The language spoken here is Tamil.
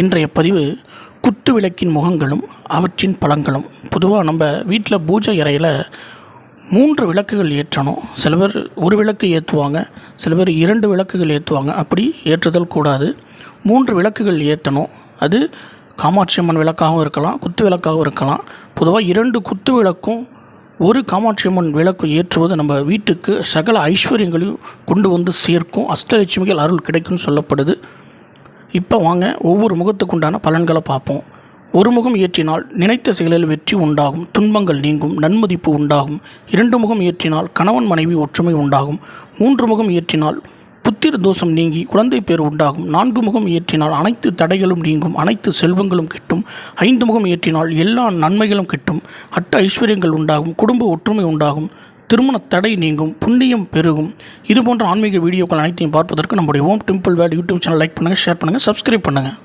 இன்றைய பதிவு குத்து விளக்கின் முகங்களும் அவற்றின் பலன்களும். பொதுவாக நம்ம வீட்டில் பூஜை அறையில் 3 விளக்குகள் ஏற்றணும். சில பேர் ஒரு விளக்கு ஏற்றுவாங்க, சில பேர் 2 விளக்குகள் ஏற்றுவாங்க. அப்படி ஏற்றுதல் கூடாது. 3 விளக்குகள் ஏற்றணும். அது காமாட்சி அம்மன் விளக்காகவும் இருக்கலாம், குத்து விளக்காகவும் இருக்கலாம். பொதுவாக 2 குத்து விளக்கும் ஒரு காமாட்சி அம்மன் விளக்கு ஏற்றுவது நம்ம வீட்டுக்கு சகல ஐஸ்வர்யங்களையும் கொண்டு வந்து சேர்க்கும், அஷ்டலட்சுமிகள் அருள் கிடைக்கும்னு சொல்லப்படுது. இப்போ வாங்க ஒவ்வொரு முகத்துக்குண்டான பலன்களை பார்ப்போம். ஒரு முகம் ஏற்றினால் நினைத்த செயலில் வெற்றி உண்டாகும், துன்பங்கள் நீங்கும், நன்மதிப்பு உண்டாகும். 2 முகம் ஏற்றினால் கணவன் மனைவி ஒற்றுமை உண்டாகும். 3 முகம் ஏற்றினால் புத்திர தோஷம் நீங்கி குழந்தை பேர் உண்டாகும். 4 முகம் ஏற்றினால் அனைத்து தடைகளும் நீங்கும், அனைத்து செல்வங்களும் கிட்டும். 5 முகம் ஏற்றினால் எல்லா நன்மைகளும் கிட்டும், அட்ட ஐஸ்வர்யங்கள் உண்டாகும், குடும்ப ஒற்றுமை உண்டாகும், திருமண தடை நீங்கும், புண்ணியம் பெருகும். இது போன்ற ஆன்மீக வீடியோக்கள் அனைத்தையும் பார்ப்பதற்கு நம்முடைய Om temple world YouTube channel like பண்ணுங்கள், ஷேர் பண்ணுங்கள், சப்ஸ்கிரைப் பண்ணுங்கள்.